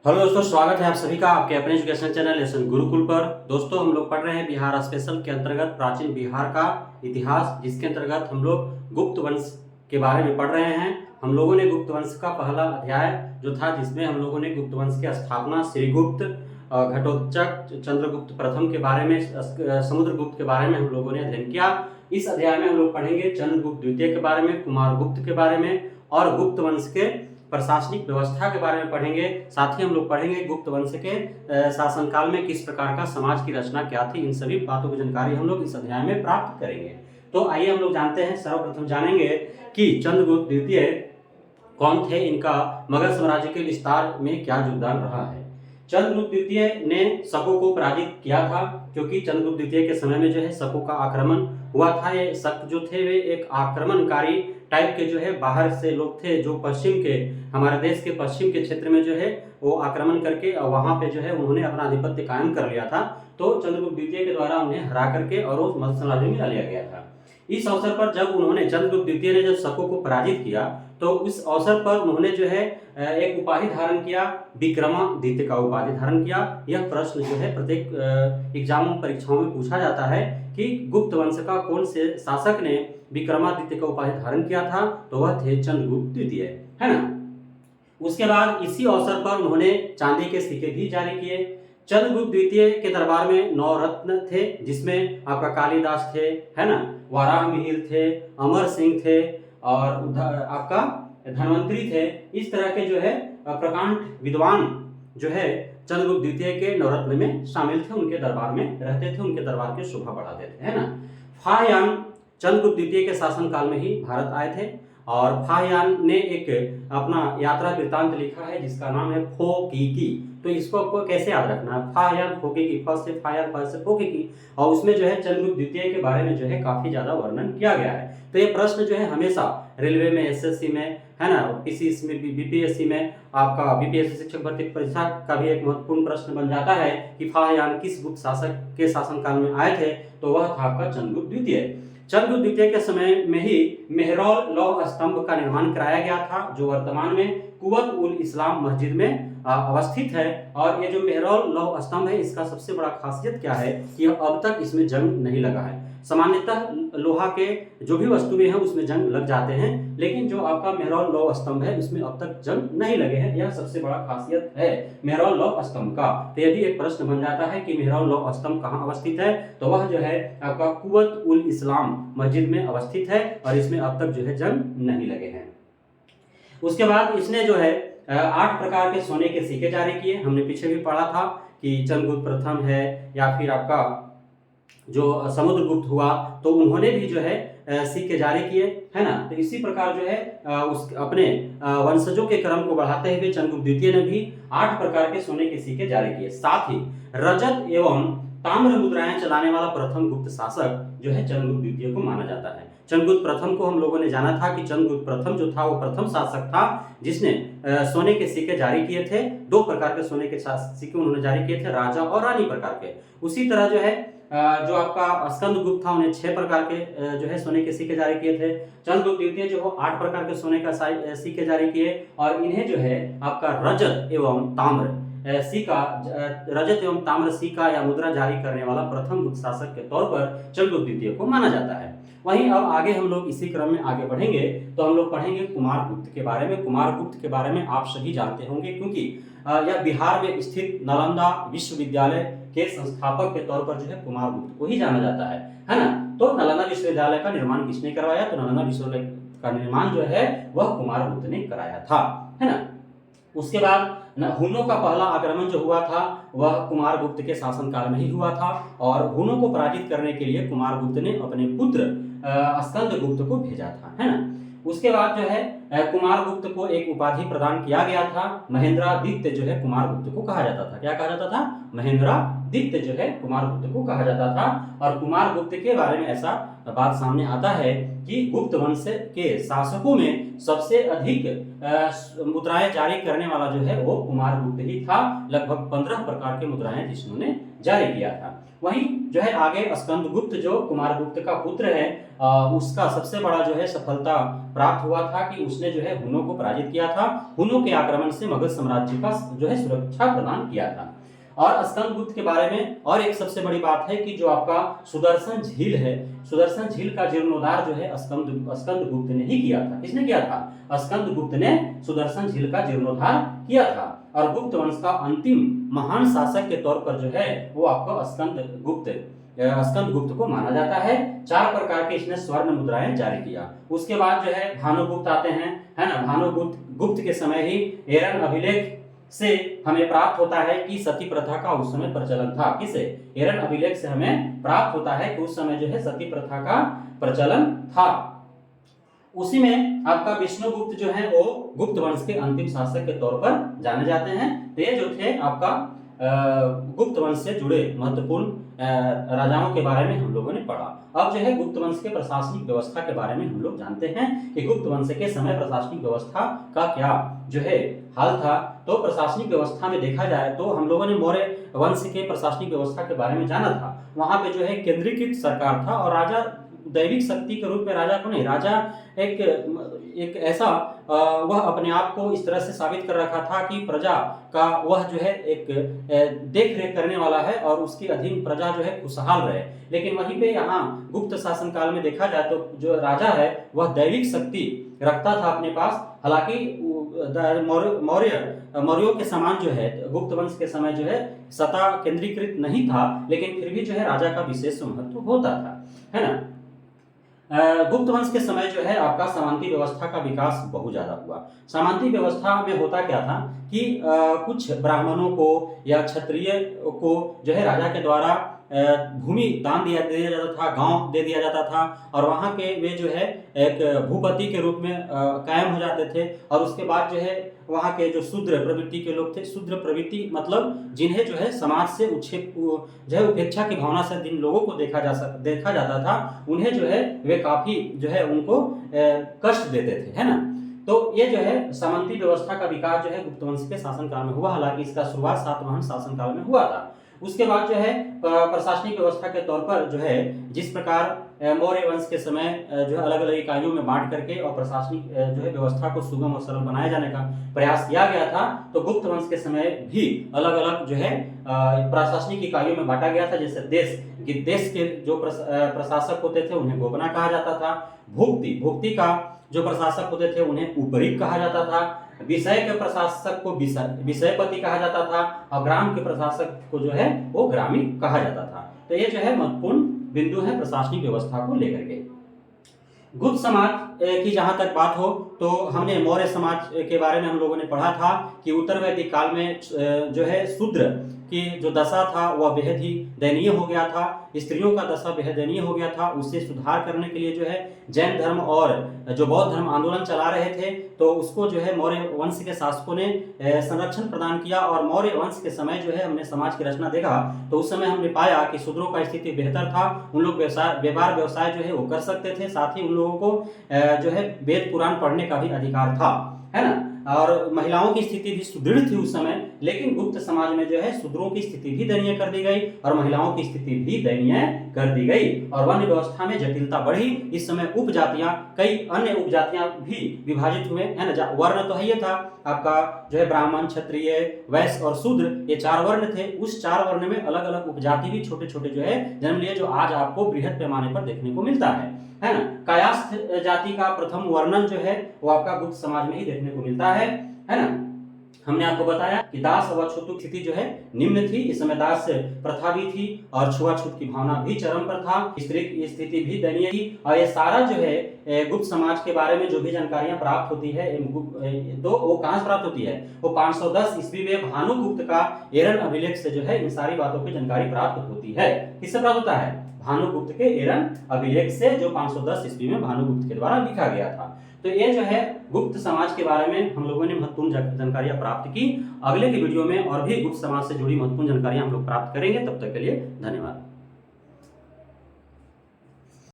Hello दोस्तों, स्वागत है आप सभी का आपके अपने एजुकेशन चैनल लेसन गुरुकुल पर। दोस्तों, हम लोग पढ़ रहे हैं बिहार स्पेशल के अंतर्गत प्राचीन बिहार का इतिहास, जिसके अंतर्गत हम लोग गुप्त वंश के बारे में पढ़ रहे हैं। हम लोगों ने गुप्त वंश का पहला अध्याय जो था, जिसमें हम लोगों ने गुप्त वंश की स्थापना, श्रीगुप्त, घटोत्कच, चंद्रगुप्त प्रथम के बारे में, समुद्रगुप्त के बारे में हम लोगों ने अध्ययन किया। इस अध्याय में हम लोग पढ़ेंगे चंद्रगुप्त द्वितीय के बारे में, कुमारगुप्त के बारे में और गुप्त वंश के प्रशासनिक व्यवस्था के बारे में पढ़ेंगे। साथ ही हम लोग पढ़ेंगे गुप्त वंश के शासनकाल में किस प्रकार का समाज की रचना क्या थी। इन सभी बातों की जानकारी हम लोग इस अध्याय में प्राप्त करेंगे। तो आइए हम लोग जानते हैं, सर्वप्रथम जानेंगे कि चंद्रगुप्त द्वितीय कौन थे, इनका मगध साम्राज्य के विस्तार में क्या योगदान रहा है। चंद्रगुप्त द्वितीय ने शकों को पराजित किया था, क्योंकि चंद्रगुप्त द्वितीय के समय में जो है शकों का आक्रमण हुआ था। ये शक जो थे वे एक आक्रमणकारी टाइप के जो है बाहर से लोग थे, जो पश्चिम के, हमारे देश के पश्चिम के क्षेत्र में जो है वो आक्रमण करके वहां पे जो है उन्होंने अपना आधिपत्य कायम कर लिया था। तो चंद्रगुप्त द्वितीय के द्वारा उन्हें हरा करके और उस मगध साम्राज्य में ला लिया गया था। इस अवसर पर जब उन्होंने, चंद्रगुप्त द्वितीय ने जब शकों को पराजित किया, तो उस अवसर पर उन्होंने जो है एक उपाधि धारण किया, विक्रमादित्य का उपाधि धारण किया। यह प्रश्न जो है प्रत्येक एग्जामों परीक्षाओं में पूछा जाता है कि गुप्त वंश का कौन से शासक ने विक्रमादित्य का उपाधि धारण किया था, तो वह थे चंद्रगुप्त द्वितीय, है ना। उसके बाद इसी अवसर पर उन्होंने चांदी के सिक्के भी जारी किए। चंद्रगुप्त द्वितीय के दरबार में 9 रत्न थे, जिसमें आपका कालिदास थे, है ना, वाराह मिहिर थे, अमर सिंह थे और आपका धनवंतरी थे। इस तरह के जो है प्रकांड विद्वान जो है चंद्रगुप्त द्वितीय के नवरत्न में शामिल थे, उनके दरबार में रहते थे, उनके दरबार की शोभा बढ़ाते थे, है ना। फाहयान चंद्रगुप्त द्वितीय के शासनकाल में ही भारत आए थे और फाहयान ने एक अपना यात्रा वृत्तांत लिखा है, जिसका नाम है फोकीकी। तो इसको आपको कैसे याद रखना है, फाहयान फोकीकी, फर्स्ट से फाहयान, फर्स्ट से फोकीकी, और उसमें जो है चंद्रगुप्त द्वितीय के बारे में जो है काफी ज्यादा वर्णन किया गया है। तो ये प्रश्न जो है हमेशा रेलवे में, एसएससी में, है ना, पीसीएस में, बीपीएससी में, आपका बीपीएससी शिक्षक भर्ती परीक्षा का भी एक महत्वपूर्ण प्रश्न बन जाता है कि फाहयान किस गुप्त शासक के शासनकाल में आए थे, तो वह था आपका चंद्रगुप्त द्वितीय। चंद्रगुप्त द्वितीय के समय में ही मेहरौल लौह स्तंभ का निर्माण कराया गया था, जो वर्तमान में कुवत उल इस्लाम मस्जिद में अवस्थित है। और ये जो मेहरौल लौह स्तंभ है, इसका सबसे बड़ा खासियत क्या है कि अब तक इसमें जंग नहीं लगा है। सामान्यतः लोहा के जो भी वस्तुएं हैं उसमें जंग लग जाते हैं, लेकिन जो आपका मेहरौल लौह स्तंभ है उसमें अब तक जंग नहीं लगे हैं। यह सबसे बड़ा खासियत है मेहरौल लौह स्तंभ का। तो यदि एक प्रश्न बन जाता है कि मेहरौल लौह स्तंभ कहाँ अवस्थित है, तो वह जो है आपका कुवत उल इस्लाम मस्जिद में अवस्थित है और इसमें अब तक जो है जंग नहीं लगे हैं। उसके बाद इसने जो है 8 प्रकार के सोने के सिक्के जारी किए। हमने पीछे भी पढ़ा था कि चंद्रगुप्त प्रथम है या फिर आपका जो समुद्रगुप्त हुआ, तो उन्होंने भी जो है सिक्के जारी किए, है ना। तो इसी प्रकार जो है उस अपने वंशजों के क्रम को बढ़ाते हुए चंद्रगुप्त द्वितीय ने भी 8 प्रकार के सोने के सिक्के जारी किए। साथ ही रजत एवं ताम्र मुद्राएं चलाने वाला प्रथम गुप्त शासक जो है चंद्रगुप्त द्वितीय को माना जाता है। चंद्रगुप्त प्रथम को हम लोगों ने जाना था कि चंद्रगुप्त प्रथम जो था वो प्रथम शासक था जिसने सोने के सिक्के जारी किए थे। 2 प्रकार के सोने के सिक्के उन्होंने जारी किए थे, राजा और रानी प्रकार के। उसी तरह जो है जो आपका स्कंदगुप्त था, उन्हें 6 प्रकार के जो है सोने के सिक्के जारी किए थे। चंद्रगुप्त द्वितीय जो 8 प्रकार के सोने का सिक्के जारी किए और इन्हें जो है आपका रजत एवं ताम्र सिक्का या मुद्रा जारी करने वाला प्रथम गुप्त शासक के तौर पर चंद्रगुप्त द्वितीय को माना जाता है। वहीं अब आगे हम लोग इसी क्रम में आगे बढ़ेंगे तो हम लोग पढ़ेंगे कुमारगुप्त के बारे में। कुमारगुप्त के बारे में आप सभी जानते होंगे, क्योंकि यह बिहार में स्थित नालंदा विश्वविद्यालय के संस्थापक के तौर पर जो है कुमारगुप्त को ही जाना जाता है ना। तो नालंदा विश्वविद्यालय का निर्माण किसने करवाया, तो नालंदा विश्वविद्यालय का निर्माण जो है वह कुमारगुप्त ने कराया था, है ना। उसके बाद हुनों का पहला आक्रमण जो हुआ था वह कुमारगुप्त के शासनकाल में ही हुआ था और हुनों को पराजित करने के लिए कुमारगुप्त ने अपने पुत्र स्कंदगुप्त को भेजा था, है ना। उसके बाद जो है कुमारगुप्त को एक उपाधि प्रदान किया गया था, महेंद्रादित्य जो है कुमारगुप्त को कहा जाता था। क्या कहा जाता था, महेंद्रादित्य जो है कुमारगुप्त को कहा जाता था। और कुमारगुप्त के बारे में ऐसा बात सामने आता है कि गुप्त वंश के शासकों में सबसे अधिक मुद्राएं जारी करने वाला जो है वो कुमारगुप्त ही था। लगभग 15 प्रकार के मुद्राएं जिन्होंने जारी किया था। वहीं जो है आगे स्कंदगुप्त जो कुमारगुप्त का पुत्र है, उसका सबसे बड़ा जो है सफलता प्राप्त हुआ था कि उसने उसने जो है हुनों को पराजित किया था। हुनों के आक्रमण से मगध साम्राज्य का जो है सुरक्षा प्रदान किया था। और स्कंदगुप्त के बारे में और एक सबसे बड़ी बात है कि जो आपका सुदर्शन झील है, सुदर्शन झील का जीर्णोद्धार जो है स्कंदगुप्त ने ही किया था। किसने किया था? स्कंदगुप्त ने सुदर्शन झील का जीर्णोद्धार किया था। और गुप्त वंश का अंतिम महान शासक के तौर पर जो है वो आपको स्कंदगुप्त को माना जाता है। 4 प्रकार के इसने स्वर्ण मुद्राएं जारी किया। उसके बाद जो है भानुगुप्त आते हैं, है ना। भानुगुप्त के समय ही एरन अभिलेख से हमें प्राप्त होता है कि सती प्रथा का उस समय प्रचलन था। किसे? एरन अभिलेख से हमें प्राप्त होता है कि उस समय जो है सती प्रथा का प्रचलन था। उसी में आपका विष्णुगुप्त जो है वो गुप्त वंश के अंतिम शासक के तौर पर जाने जाते हैं। तो ये जो थे आपका गुप्त वंश से जुड़े महत्वपूर्ण राजाओं के बारे में हम लोगों ने पढ़ा। अब जो है गुप्त वंश के प्रशासनिक व्यवस्था के बारे में हम लोग जानते हैं कि गुप्त वंश के समय प्रशासनिक व्यवस्था का क्या जो है हाल था। तो प्रशासनिक व्यवस्था में देखा जाए तो हम लोगों ने मौर्य वंश के प्रशासनिक व्यवस्था के बारे में जाना था। वहां पे जो है केंद्रीकृत सरकार था और राजा दैविक शक्ति के रूप में राजा को नहीं, राजा एक ऐसा वह अपने आप को इस तरह से साबित कर रखा था कि प्रजा का वह जो है एक देख रेख करने वाला है और उसके अधीन प्रजा जो है खुशहाल रहे। लेकिन वहीं पे यहाँ गुप्त शासन काल में देखा जाए तो जो राजा है वह दैविक शक्ति रखता था अपने पास। हालांकि मौर्यों के समान जो है गुप्त वंश के समय जो है सत्ता केंद्रीकृत नहीं था, लेकिन फिर भी जो है राजा का विशेष महत्व होता था, है ना। गुप्त वंश के समय जो है आपका सामंती व्यवस्था का विकास बहुत ज्यादा हुआ। सामंती व्यवस्था में होता क्या था कि कुछ ब्राह्मणों को या क्षत्रिय को जो है राजा के द्वारा भूमि दान दिया जाता था, गांव दे दिया जाता था और वहां के वे जो है एक भूपति के रूप में कायम हो जाते थे। और उसके बाद जो है वहां के जो शूद्र प्रवृत्ति के लोग थे, शूद्र प्रवृत्ति मतलब जिन्हें जो है समाज से जो है उपेक्षा की भावना से जिन लोगों को देखा जाता था, उन्हें जो है वे काफी जो है उनको कष्ट देते थे, है ना। तो ये जो है सामंती व्यवस्था का विकास जो है गुप्त वंश के शासनकाल में हुआ। हालांकि इसका शुरुआत सातवाहन शासनकाल में हुआ था। उसके बाद जो है प्रशासनिक व्यवस्था के तौर पर जो है जिस प्रकार मौर्य वंश के समय जो है अलग अलग इकाइयों में बांट करके और प्रशासनिक जो है व्यवस्था को सुगम और सरल बनाए जाने का प्रयास किया गया था, तो गुप्त वंश के समय भी अलग अलग जो है प्रशासनिक इकाइयों में बांटा गया था। जैसे देश के जो प्रशासक होते थे उन्हें गोपना कहा जाता था। भुक्ति का जो प्रशासक होते थे उन्हें उपरीप कहा जाता था। विषय के प्रशासक को विषयपति कहा जाता था और ग्राम के प्रशासक को जो है वो ग्रामी कहा जाता था। तो ये जो है महत्वपूर्ण बिंदु है प्रशासनिक व्यवस्था को लेकर के। गुप्त समाज की जहां तक बात हो तो हमने मौर्य समाज के बारे में हम लोगों ने पढ़ा था कि उत्तर वैदिक काल में जो है शूद्र की जो दशा था वह बेहद ही दयनीय हो गया था। स्त्रियों का दशा बेहद दयनीय हो गया था। उससे सुधार करने के लिए जो है जैन धर्म और जो बौद्ध धर्म आंदोलन चला रहे थे, तो उसको जो है मौर्य वंश के शासकों ने संरक्षण प्रदान किया। और मौर्य वंश के समय जो है हमने समाज की रचना देखा तो उस समय हमने पाया कि शूद्रों का स्थिति बेहतर था। उन लोग व्यापार व्यवसाय जो है वो कर सकते थे, साथ ही उन लोगों को जो है वेद पुराण पढ़ने का भी अधिकार था, है ना। और महिलाओं की स्थिति भी सुदृढ़ थी उस समय। लेकिन गुप्त समाज में जो है शूद्रों की स्थिति भी दयनीय कर दी गई और महिलाओं की स्थिति भी दयनीय कर दी गई और वर्ण व्यवस्था में जटिलता बढ़ी। इस समय उपजातियां, कई अन्य उपजातियां भी विभाजित हुए, है ना। वर्ण तो है ये था आपका जो है ब्राह्मण, क्षत्रिय, वैश्य और शूद्र, ये 4 वर्ण थे। उस 4 वर्ण में अलग अलग उपजाति भी छोटे छोटे जो है जन्म लिए, जो आज आपको बृहद पैमाने पर देखने को मिलता है ना। कायस्थ जाति का प्रथम वर्णन जो है वो आपका गुप्त समाज में ही देखने को मिलता है ना। हमने आपको बताया कि दास और अछूत स्थिति जो है निम्न थी। इस समय दास प्रथा भी थी और छुआछूत की भावना भी चरम पर था। स्त्री की स्थिति भी दयनीय थी। और ये सारा जो है गुप्त समाज के बारे में जो भी जानकारियां प्राप्त होती है तो वो कहां से प्राप्त होती है? वो 510 ईस्वी में भानुगुप्त का एरन अभिलेख से जो है इन सारी बातों की जानकारी प्राप्त होती है। किससे प्राप्त होता है? भानुगुप्त के एरन अभिलेख से, जो 510 ईस्वी में भानुगुप्त के द्वारा लिखा गया था। तो ये जो है गुप्त समाज के बारे में हम लोगों ने महत्वपूर्ण जानकारियां प्राप्त की। अगले के वीडियो में और भी गुप्त समाज से जुड़ी महत्वपूर्ण जानकारियां हम लोग प्राप्त करेंगे। तब तक के लिए धन्यवाद।